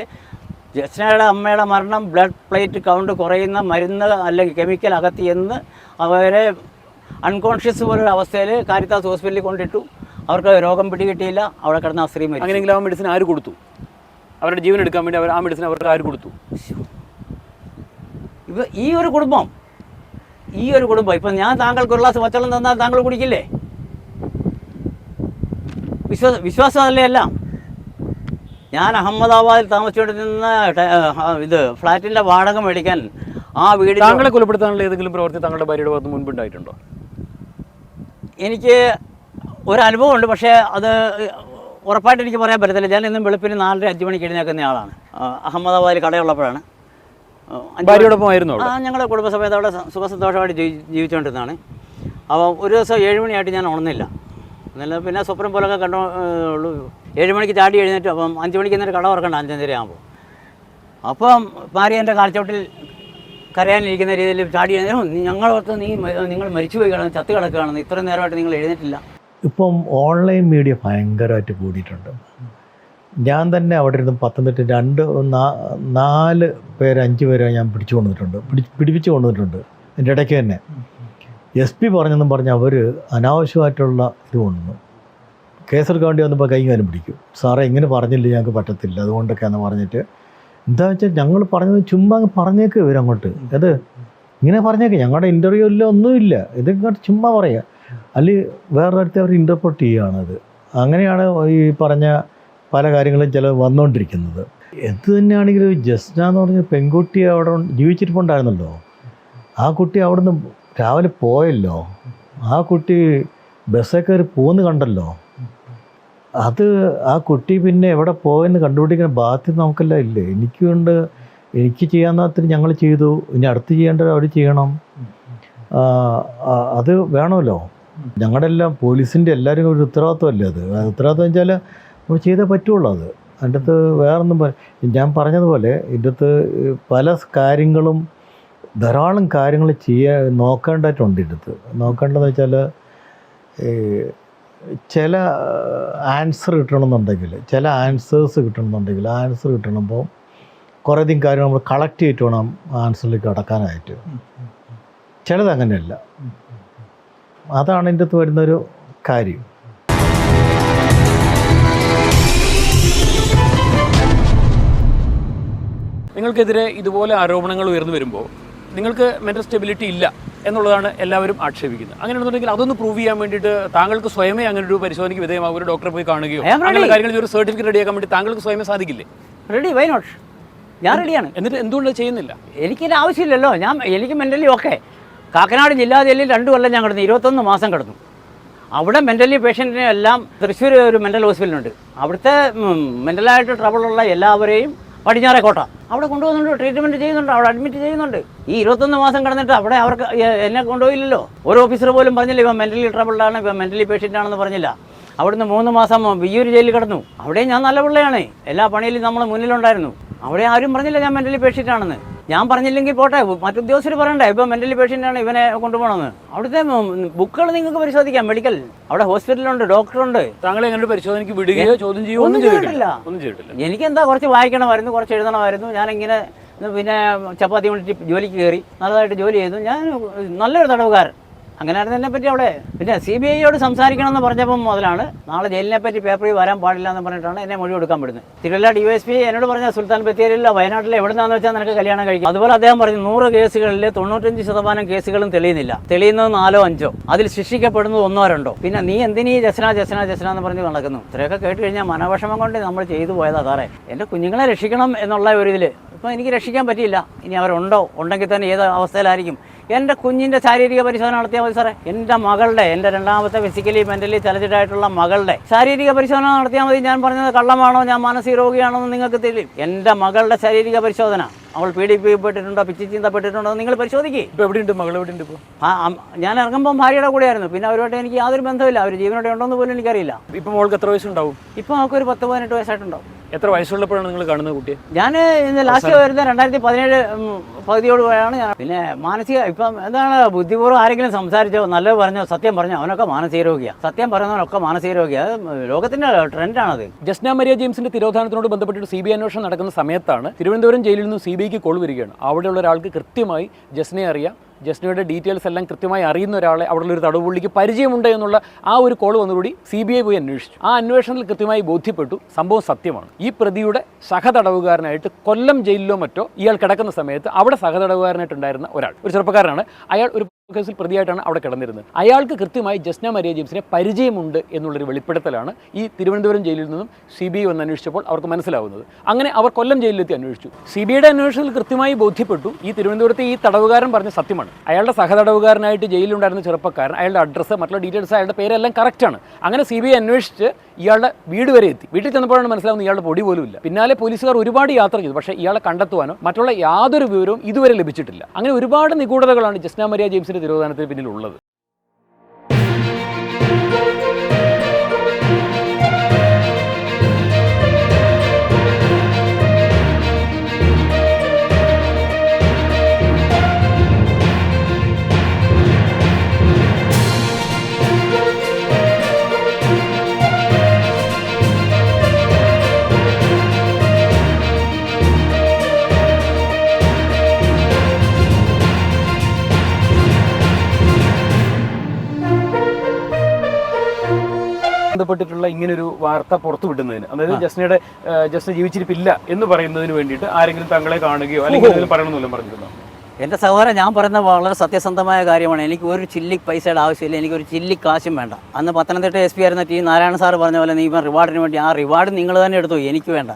ജസ്റ്റിനയുടെ അമ്മയുടെ മരണം ബ്ലഡ് പ്ലേറ്റ് കൗണ്ട് കുറയുന്ന മരുന്ന് അല്ലെങ്കിൽ കെമിക്കൽ അകത്തി എന്ന് അവരെ അൺകോൺഷ്യസ് പോലൊരു അവസ്ഥയിൽ കാരിത്താസ് ഹോസ്പിറ്റലിൽ കൊണ്ടിട്ടു. അവർക്ക് രോഗം പിടികിട്ടിയില്ല. അവിടെ കിടന്ന ആ സ്ത്രീ മരിച്ചു. അങ്ങനെയെങ്കിലും ആ മെഡിസിൻ ആര് കൊടുത്തു? അവരുടെ ജീവൻ എടുക്കാൻ വേണ്ടി ആ മെഡിസിൻ അവർക്ക് ആര് കൊടുത്തു? ഈ ഒരു കുടുംബം ഇപ്പം ഞാൻ താങ്കൾക്ക് ഒരു ഗ്ലാസ് പച്ചവെള്ളം തന്നാൽ താങ്കൾ കുടിക്കില്ലേ? വിശ്വാസമല്ലേ എല്ലാം. ഞാൻ അഹമ്മദാബാദിൽ താമസിച്ചുകൊണ്ടിരുന്ന ഫ്ലാറ്റിൻ്റെ വാടക മേടിക്കാൻ ആ വീട്. താങ്കളെ കൊലപ്പെടുത്താനുള്ള ഏതെങ്കിലും പ്രവൃത്തി താങ്കളുടെ ഭാര്യയുടെ ഭാഗത്ത് മുൻപുണ്ടായിട്ടുണ്ടോ? എനിക്ക് ഒരനുഭവമുണ്ട്, പക്ഷേ അത് ഉറപ്പായിട്ട് എനിക്ക് പറയാൻ പറ്റത്തില്ല. ഞാൻ ഇന്നും വെളുപ്പിന് 4-5 മണിക്ക് എഴുന്നേൽക്കുന്ന ആളാണ്. അഹമ്മദാബാദിൽ കടയുള്ളപ്പോഴാണ്. ഭാര്യയോടൊപ്പമായിരുന്നു? ഞങ്ങളുടെ കുടുംബസമേതം അവിടെ സുഖസന്തോഷമായിട്ട് ജീവിച്ചുകൊണ്ടിരുന്നതാണ്. അപ്പോൾ ഒരു ദിവസം 7 മണിയായിട്ട് ഞാൻ ഉണർന്നില്ല. എന്നാലും പിന്നെ സ്വപ്നം പോലൊക്കെ കണ്ടുള്ളൂ. 7 മണിക്ക് ചാടി എഴുന്നേറ്റു. അപ്പം 5 മണിക്ക് എന്നിട്ട് കട തുറക്കണ്ട 5:30 ആകുമ്പോൾ. അപ്പം ഭാര്യ എൻ്റെ കാൽച്ചോട്ടിൽ കരയാനിരിക്കുന്ന രീതിയിൽ ചാടി എഴുന്നേരും. ഞങ്ങളോർത്ത് നിങ്ങൾ മരിച്ചുപോയി കിടന്ന് ചത്ത് കിടക്കുകയാണെന്ന്, ഇത്രയും നേരമായിട്ട് നിങ്ങൾ എഴുന്നേറ്റില്ല. ഇപ്പം ഓൺലൈൻ മീഡിയ ഭയങ്കരമായിട്ട് കൂടിയിട്ടുണ്ട്. ഞാൻ തന്നെ അവിടെ ഇരുന്ന് പത്തനംതിട്ട 4 പേര് 5 പേരെ ഞാൻ പിടിപ്പിച്ചു കൊണ്ടുവന്നിട്ടുണ്ട്. എൻ്റെ ഇടയ്ക്ക് തന്നെ SP പറഞ്ഞെന്നും പറഞ്ഞ് അവർ അനാവശ്യമായിട്ടുള്ള ഇത് കൊണ്ടു. കേസെടുക്കാൻ വേണ്ടി വന്നപ്പോൾ കൈകാര്യം പിടിക്കും. സാറേ ഇങ്ങനെ പറഞ്ഞില്ല, ഞങ്ങൾക്ക് പറ്റത്തില്ല, അതുകൊണ്ടൊക്കെയാണെന്ന് പറഞ്ഞിട്ട് എന്താ വെച്ചാൽ ഞങ്ങൾ പറഞ്ഞത് ചുമ്മാ അങ്ങ് പറഞ്ഞേക്ക് ഇവരങ്ങോട്ട്. അത് ഇങ്ങനെ പറഞ്ഞേക്ക്, ഞങ്ങളുടെ ഇൻ്റർവ്യൂ ഇല്ല, ഒന്നുമില്ല, ഇതൊക്കെ ചുമ്മാ പറയുക. അല്ലെങ്കിൽ വേറൊരിടത്ത് അവർ ഇൻ്റർപ്രറ്റ് ചെയ്യുകയാണത്. അങ്ങനെയാണ് ഈ പറഞ്ഞ പല കാര്യങ്ങളും ചില വന്നുകൊണ്ടിരിക്കുന്നത്. എന്ത് തന്നെയാണെങ്കിലും ജസ്ന എന്ന് പറഞ്ഞ പെൺകുട്ടി അവിടെ ജീവിച്ചിരിപ്പുണ്ടായിരുന്നല്ലോ. ആ കുട്ടി അവിടുന്ന് രാവിലെ പോയല്ലോ. ആ കുട്ടി ബസ്സൊക്കെ കയറി പോകുന്ന കണ്ടല്ലോ. അത് ആ കുട്ടി പിന്നെ എവിടെ പോയെന്ന് കണ്ടുപിടിക്കുന്ന ബാധ്യത നമുക്കെല്ലാം ഇല്ലേ? എനിക്ക് ചെയ്യാവുന്നതിന് ഞങ്ങൾ ചെയ്തു, ഇനി അടുത്ത് ചെയ്യേണ്ടത് അവർ ചെയ്യണം. അത് വേണമല്ലോ. ഞങ്ങളുടെ എല്ലാം പോലീസിൻ്റെ എല്ലാവരും ഒരു ഉത്തരവാദിത്വമല്ലേ അത്. ഉത്തരവാദിത്വം വെച്ചാൽ നമ്മൾ ചെയ്തേ പറ്റുള്ളൂ. അത് അതിൻ്റെ അകത്ത് വേറൊന്നും ഞാൻ പറഞ്ഞതുപോലെ ഇതിൻ്റെ അകത്ത് പല കാര്യങ്ങളും ധാരാളം കാര്യങ്ങൾ നോക്കേണ്ടതായിട്ടുണ്ട്. ഇതിൻ്റെ നോക്കേണ്ടതെന്ന് വെച്ചാൽ ചില ആൻസർ കിട്ടണമെന്നുണ്ടെങ്കിൽ, ചില ആൻസേഴ്സ് കിട്ടണമെന്നുണ്ടെങ്കിൽ ആൻസർ കിട്ടണമ്പോൾ കുറേയധികം കാര്യം നമ്മൾ കളക്ട് ചെയ്തിട്ട് വേണം ആൻസറിലേക്ക് കടക്കാനായിട്ട്. ചിലത് അങ്ങനെയല്ല. അതാണ് ഇതിൻ്റെ അകത്ത് വരുന്നൊരു കാര്യം. നിങ്ങൾക്കെതിരെ ഇതുപോലെ ആരോപണങ്ങൾ ഉയർന്നു വരുമ്പോൾ നിങ്ങൾക്ക് മെൻ്റൽ സ്റ്റെബിലിറ്റി ഇല്ല എന്നുള്ളതാണ് എല്ലാവരും ആക്ഷേപിക്കുന്നത്. അങ്ങനെയാണെന്നുണ്ടെങ്കിൽ അതൊന്ന് പ്രൂവ് ചെയ്യാൻ വേണ്ടിയിട്ട് താങ്കൾക്ക് സ്വയമേ അങ്ങനെ ഒരു പരിശോധനയ്ക്ക് വിധേയമാകും, ഒരു ഡോക്ടറെ പോയി കാണുകയോ അങ്ങനെയുള്ള കാര്യങ്ങൾ ഒരു സർട്ടിഫിക്കറ്റ് റെഡിയാക്കാൻ വേണ്ടി താങ്കൾക്ക് സ്വയമേ സാധിക്കില്ലേ? റെഡി, വൈ നോട്ട്, ഞാൻ റെഡിയാണ്. എന്നിട്ട് എന്തുകൊണ്ട് ചെയ്യുന്നില്ല? എനിക്കിത് ആവശ്യമില്ലല്ലോ. എനിക്ക് മെൻ്റലി ഓക്കെ. കാക്കനാട് ജില്ലാ ജയിലിൽ 2 കൊല്ലം ഞാൻ കിടന്നു, 21 മാസം കിടന്നു. അവിടെ മെൻ്റലി പേഷ്യൻറ്റിനെ എല്ലാം തൃശ്ശൂർ ഒരു മെൻ്റൽ ഹോസ്പിറ്റലുണ്ട്. അവിടുത്തെ മെൻ്റലായിട്ട് ട്രബിളുള്ള എല്ലാവരെയും പടിഞ്ഞാറേക്കോട്ട അവിടെ കൊണ്ടുപോകുന്നുണ്ട്, ട്രീറ്റ്മെൻറ്റ് ചെയ്യുന്നുണ്ട്, അവിടെ അഡ്മിറ്റ് ചെയ്യുന്നുണ്ട്. ഈ 21 മാസം കിടന്നിട്ട് അവിടെ അവർക്ക് എന്നെ കൊണ്ടുപോയില്ലല്ലോ. ഒരു ഓഫീസർ പോലും പറഞ്ഞില്ല ഇവൻ മെൻ്റലി ട്രബിൾഡാണ്, ഇവൻ മെൻ്റലി പേഷ്യൻ്റ് ആണെന്ന് പറഞ്ഞില്ല. അവിടുന്ന് 3 മാസം വിയ്യൂർ ജയിലിൽ കിടന്നു. അവിടെ ഞാൻ നല്ല പിള്ളയാണ്, എല്ലാ പണിയിലും നമ്മൾ മുന്നിലുണ്ടായിരുന്നു. അവിടെ ആരും പറഞ്ഞില്ല ഞാൻ മെൻ്റലി പേഷ്യൻ്റ് ആണെന്ന്. ഞാൻ പറഞ്ഞില്ലെങ്കിൽ പോട്ടെ, മറ്റുദ്യോഗസ്ഥർ പറയണ്ടേ ഇപ്പം മെൻ്റലി പേഷ്യൻ്റാണ് ഇവനെ കൊണ്ടുപോകണമെന്ന്. അവിടുത്തെ ബുക്കുകൾ നിങ്ങൾക്ക് പരിശോധിക്കാം, മെഡിക്കൽ അവിടെ ഹോസ്പിറ്റലുണ്ട്, ഡോക്ടറുണ്ട്. താങ്കളെ എങ്ങനെ പരിശോധനയ്ക്ക് വിടുകയോ ചോദ്യം ചെയ്യുകയോ ഒന്നും ചെയ്തിട്ടില്ല? എനിക്കെന്താ കുറച്ച് വായിക്കണമായിരുന്നു, കുറച്ച് എഴുതണമായിരുന്നു. ഞാനിങ്ങനെ പിന്നെ ചപ്പാത്തി കൊണ്ടിട്ട് ജോലിക്ക് കയറി നല്ലതായിട്ട് ജോലി ചെയ്തു. ഞാൻ നല്ലൊരു തടവുകാരൻ. അങ്ങനെയായിരുന്നു എന്നെ പറ്റി അവിടെ. പിന്നെ CBIയോട് സംസാരിക്കണമെന്ന് പറഞ്ഞപ്പം മുതലാണ് നാളെ ജയിലിനെ പറ്റി പേപ്പറിൽ വരാൻ പാടില്ല എന്ന് പറഞ്ഞിട്ടാണ് എന്നെ മൊഴി കൊടുക്കാൻ പറ്റുന്നത്. തിരുവല്ല DYSP എന്നോട് പറഞ്ഞ സുൽത്താൻ ബത്തേരിയില്ല, വയനാട്ടിൽ എവിടുന്നാന്ന് വെച്ചാൽ നിനക്ക് കല്യാണം കഴിക്കും. അതുപോലെ അദ്ദേഹം പറഞ്ഞു 100 കേസുകളിൽ 95% കേസുകളും തെളിയുന്നില്ല. തെളിയുന്നത് 4ഓ 5ഓ, അതിൽ ശിക്ഷിക്കപ്പെടുന്നത് 1ഓ 2ഓ. പിന്നെ നീ എന്തിനീ ജസ്ന എന്ന് പറഞ്ഞ് നടക്കുന്നു. ഇത്രയൊക്കെ കേട്ട് കഴിഞ്ഞാൽ മനോവിഷമം കൊണ്ട് നമ്മൾ ചെയ്തു പോയതാ സാറേ. എൻ്റെ കുഞ്ഞുങ്ങളെ രക്ഷിക്കണം എന്നുള്ള ഒരു ഇതിൽ ഇപ്പം എനിക്ക് രക്ഷിക്കാൻ പറ്റിയില്ല. ഇനി അവരുണ്ടോ, ഉണ്ടെങ്കിൽ തന്നെ ഏത് അവസ്ഥയിലായിരിക്കും. എൻ്റെ കുഞ്ഞിൻ്റെ ശാരീരിക പരിശോധന നടത്തിയാൽ മതി സാറേ. എൻ്റെ മകളുടെ, എൻ്റെ 2ാമത്തെ ഫിസിക്കലി മെൻ്റലി ചലച്ചിട്ടായിട്ടുള്ള മകളുടെ ശാരീരിക പരിശോധന നടത്തിയാൽ മതി. ഞാൻ പറഞ്ഞത് കള്ളമാണോ, ഞാൻ മാനസിക രോഗിയാണോ എന്ന് നിങ്ങൾക്ക് తెలిയും. എൻ്റെ മകളുടെ ശാരീരിക പരിശോധന, അവൾ PDP പെട്ടിട്ടുണ്ടോ, പിച്ചിച്ചീന്തപ്പെട്ടിട്ടുണ്ടോ നിങ്ങൾ പരിശോധിക്കുക. ഇപ്പോൾ എവിടെയുണ്ട് മകൾ? എവിടെയുണ്ട് ഇപ്പോൾ? ഞാൻ ഇറങ്ങുമ്പോൾ ഭാര്യയുടെ കൂടെയായിരുന്നു. പിന്നെ അവരുമായിട്ട് എനിക്ക് യാതൊരു ബന്ധമില്ല. അവർ ജീവനോടെ ഉണ്ടോയെന്ന് പോലും എനിക്കറിയില്ല. ഇപ്പോൾ മോൾക്ക് എത്ര വയസ്സുണ്ടാവും? ഇപ്പോൾ നമുക്കൊരു 10-18 വയസ്സായിട്ടുണ്ടാവും. എത്ര വയസ്സുള്ളപ്പോഴാണ് നിങ്ങൾ കാണുന്നത് കുട്ടിയെ? ഞാൻ ഇന്ന് ലാസ്റ്റ് വരുന്ന 2017 പകുതിയോട് പോയാണ് ഞാൻ. പിന്നെ മാനസിക ഇപ്പം എന്താണ്, ബുദ്ധിപൂർവ്വം ആരെങ്കിലും സംസാരിച്ചോ, നല്ലത് പറഞ്ഞോ, സത്യം പറഞ്ഞോ, അവനൊക്കെ മാനസിക രോഗിയാണ്. സത്യം പറയുന്നവനൊക്കെ മാനസിക രോഗിയാണ്. ലോകത്തിൻ്റെ ട്രെൻഡാണത്. ജസ്ന മരിയ ജെയിംസിന്റെ തിരോധാനത്തിനോട് ബന്ധപ്പെട്ട് CBI അന്വേഷണം നടക്കുന്ന സമയത്താണ് തിരുവനന്തപുരം ജയിലിൽ നിന്ന് CBIക്ക് കോൾ വരികയാണ്. അവിടെയുള്ള ഒരാൾക്ക് കൃത്യമായി ജസ്നയെ അറിയാം, ജസ്നയുടെ ഡീറ്റെയിൽസ് എല്ലാം കൃത്യമായി അറിയുന്ന ഒരാളെ അവിടെയുള്ള ഒരു തടവുപുള്ളിക്ക് പരിചയമുണ്ട് എന്നുള്ള ആ ഒരു കോൾ വന്നുകൂടി CBI പോയി അന്വേഷിച്ചു. ആ അന്വേഷണത്തിൽ കൃത്യമായി ബോധ്യപ്പെട്ടു സംഭവം സത്യമാണ്. ഈ പ്രതിയുടെ സഹതടവുകാരനായിട്ട് കൊല്ലം ജയിലിലോ മറ്റോ ഇയാൾ കിടക്കുന്ന സമയത്ത് അവിടെ സഹതടവുകാരനായിട്ടുണ്ടായിരുന്ന ഒരാൾ, ഒരു ചെറുപ്പക്കാരനാണ്. അയാൾ ഒരു കേസിൽ പ്രതിയായിട്ടാണ് അവിടെ കിടന്നിരുന്നത്. അയാൾക്ക് കൃത്യമായി ജസ്ന മരിയ ജെയിംസിനെ പരിചയമുണ്ട് എന്നുള്ളൊരു വെളിപ്പെടുത്തലാണ് ഈ തിരുവനന്തപുരം ജയിലിൽ നിന്നും CBI വന്ന് അന്വേഷിച്ചപ്പോൾ അവർക്ക് മനസ്സിലാവുന്നത്. അങ്ങനെ അവർ കൊല്ലം ജയിലിലെത്തി അന്വേഷിച്ചു. CBIയുടെ അന്വേഷണത്തിൽ കൃത്യമായി ബോധ്യപ്പെട്ടു ഈ തിരുവനന്തപുരത്തെ ഈ തടവുകാരൻ പറഞ്ഞ സത്യമാണ്. അയാളുടെ സഹതടവുകാരനായിട്ട് ജയിലിലുണ്ടായിരുന്ന ചെറുപ്പക്കാരൻ, അയാളുടെ അഡ്രസ്സ്, മറ്റുള്ള ഡീറ്റെയിൽസ്, അയാളുടെ പേരെല്ലാം കറക്റ്റാണ്. അങ്ങനെ CBI അന്വേഷിച്ച് ഇയാളുടെ വീട് വരെ എത്തി. വീട്ടിൽ ചെന്നപ്പോഴാണ് മനസ്സിലാവുന്നത് ഇയാളുടെ പൊടി പോലും ഇല്ല. പിന്നാലെ പോലീസുകാർ ഒരുപാട് യാത്ര ചെയ്തു, പക്ഷേ ഇയാളെ കണ്ടെത്തുവാനോ മറ്റുള്ള യാതൊരു വിവരവും ഇതുവരെ ലഭിച്ചിട്ടില്ല. അങ്ങനെ ഒരുപാട് നിഗൂഢതകളാണ് ജസ്ന മരിയ ജെയിംസിന്റെ തിരോധാനത്തിന് പിന്നിലുള്ളത്. ബന്ധപ്പെട്ടിട്ടുള്ള ഇങ്ങനൊരു വാർത്ത പുറത്തു വിടുന്നതിന്, അതായത് ജസ്ന ജീവിച്ചിരിപ്പില്ല എന്ന് പറയുന്നതിന് വേണ്ടിയിട്ട് ആരെങ്കിലും താങ്കളെ കാണുകയോ അല്ലെങ്കിൽ എന്തെങ്കിലും പറയണമെന്നല്ലോ പറഞ്ഞിരുന്നോ? എൻ്റെ സഹോദരൻ, ഞാൻ പറയുന്നത് വളരെ സത്യസന്ധമായ കാര്യമാണ്. എനിക്ക് ഒരു ചില്ലി പൈസയുടെ ആവശ്യമില്ല, എനിക്കൊരു ചില്ലി കാശും വേണ്ട. അന്ന് പത്തനംതിട്ട SP ആയിരുന്ന ടി നാരായണ സാറ് പറഞ്ഞ പോലെ, നീ ഇപ്പം റിവാർഡിന് വേണ്ടി ആ റിവാർഡ് നിങ്ങൾ തന്നെ എടുത്തു, എനിക്ക് വേണ്ട.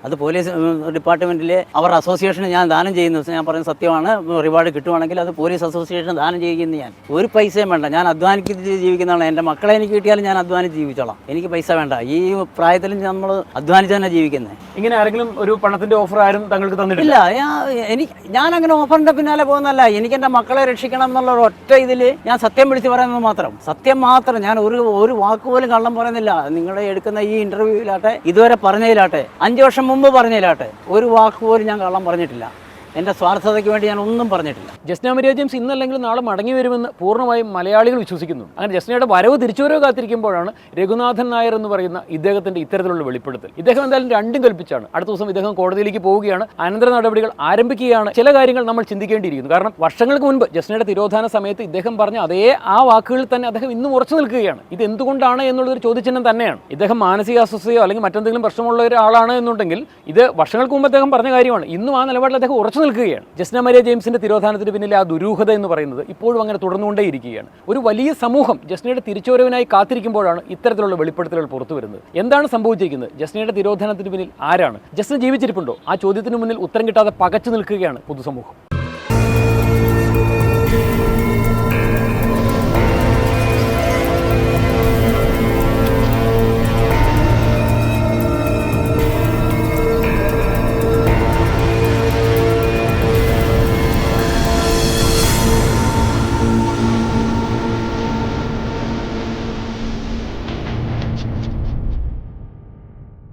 അത് പോലീസ് ഡിപ്പാർട്ട്മെൻറ്റിലെ അവർ അസോസിയേഷന് ഞാൻ ദാനം ചെയ്യുന്ന ദിവസം ഞാൻ പറയുന്നത് സത്യമാണ്. റിവാർഡ് കിട്ടുവാണെങ്കിൽ അത് പോലീസ് അസോസിയേഷൻ ദാനം ചെയ്യുന്ന ഞാൻ ഒരു പൈസയും വേണ്ട. ഞാൻ അധ്വാനിച്ച് ജീവിക്കുന്നതാണ്. എൻ്റെ മക്കളെ എനിക്ക് കിട്ടിയാലും ഞാൻ അധ്വാനിച്ച് ജീവിച്ചോളാം. എനിക്ക് പൈസ വേണ്ട. ഈ പ്രായത്തിലും നമ്മൾ അധ്വാനിച്ച് തന്നെ ജീവിക്കുന്നത്. ഇങ്ങനെ ആരെങ്കിലും ഒരു പണത്തിന്റെ ഓഫർ ആരും താങ്കൾക്ക് തന്നിട്ടില്ല? ഞാൻ അങ്ങനെ ഓഫറിന്റെ പിന്നാലെ പോകുന്നല്ല. എനിക്ക് എൻ്റെ മക്കളെ രക്ഷിക്കണം എന്നുള്ള ഒറ്റ ഇതിൽ ഞാൻ സത്യം വിളിച്ച് പറയുന്നത് മാത്രം. സത്യം മാത്രം. ഞാൻ ഒരു വാക്ക് പോലും കള്ളം പറയുന്നില്ല. നിങ്ങളെ എടുക്കുന്ന ഈ ഇന്റർവ്യൂവിലാട്ടെ, ഇതുവരെ പറഞ്ഞതിലാട്ടെ, 5 വർഷം മുമ്പ് പറഞ്ഞതിലാട്ടെ, ഒരു വാക്ക് പോലും ഞാൻ കള്ളം പറഞ്ഞിട്ടില്ല. എൻ്റെ സ്വാർത്ഥതയ്ക്ക് വേണ്ടി ഞാൻ ഒന്നും പറഞ്ഞിട്ടില്ല. ജസ്ന മരിയ ജെയിംസ് ഇന്നല്ലെങ്കിൽ നാളെ മടങ്ങി വരുമെന്ന് പൂർണ്ണമായും മലയാളികൾ വിശ്വസിക്കുന്നു. അങ്ങനെ ജസ്നയുടെ വരവ് തിരിച്ചുവരവ് കാത്തിരിക്കുമ്പോഴാണ് രഘുനാഥൻ നായർ എന്ന് പറയുന്ന ഇദ്ദേഹത്തിന്റെ ഇത്തരത്തിലുള്ള വെളിപ്പെടുത്തൽ. ഇദ്ദേഹം എന്തായാലും രണ്ടും കൽപ്പിച്ചാണ്. അടുത്ത ദിവസം ഇദ്ദേഹം കോടതിയിലേക്ക് പോവുകയാണ്, അനന്തര നടപടികൾ ആരംഭിക്കുകയാണ്. ചില കാര്യങ്ങൾ നമ്മൾ ചിന്തിക്കേണ്ടിയിരിക്കുന്നു. കാരണം വർഷങ്ങൾക്ക് മുൻപ് ജസ്നയുടെ തിരോധാന സമയത്ത് ഇദ്ദേഹം പറഞ്ഞ അതേ ആ വാക്കുകളിൽ തന്നെ അദ്ദേഹം ഇന്നും ഉറച്ചു നിൽക്കുകയാണ്. ഇത് എന്തുകൊണ്ടാണ് എന്നുള്ളൊരു ചോദ്യചിഹ്നം തന്നെയാണ്. ഇദ്ദേഹം മാനസികാസ്വസ്ഥയോ അല്ലെങ്കിൽ മറ്റെന്തെങ്കിലും പ്രശ്നമുള്ള ഒരാളാണ് എന്നുണ്ടെങ്കിൽ ഇത് വർഷങ്ങൾക്ക് മുമ്പ് അദ്ദേഹം പറഞ്ഞ കാര്യമാണ്. ഇന്നും ആ നിലപാടിൽ അദ്ദേഹം ഉറച്ചു നിൽക്കുകയാണ്. ജസ്ന മരിയ ജെയിംസിന്റെ തിരോധാനത്തിന് പിന്നിലെ ആ ദുരൂഹത എന്ന് പറയുന്നത് ഇപ്പോഴും അങ്ങനെ തുടർന്നുകൊണ്ടേയിരിക്കുകയാണ്. ഒരു വലിയ സമൂഹം ജസ്നയുടെ തിരിച്ചുവരവിനായി കാത്തിരിക്കുമ്പോഴാണ് ഇത്തരത്തിലുള്ള വെളിപ്പെടുത്തലുകൾ പുറത്തു വരുന്നത്. എന്താണ് സംഭവിച്ചിരിക്കുന്നത്? ജസ്നയുടെ തിരോധാനത്തിന് പിന്നിൽ ആരാണ്? ജസ്ന ജീവിച്ചിരിപ്പുണ്ടോ? ആ ചോദ്യത്തിന് മുന്നിൽ ഉത്തരം കിട്ടാതെ പകച്ചു നിൽക്കുകയാണ് പൊതുസമൂഹം.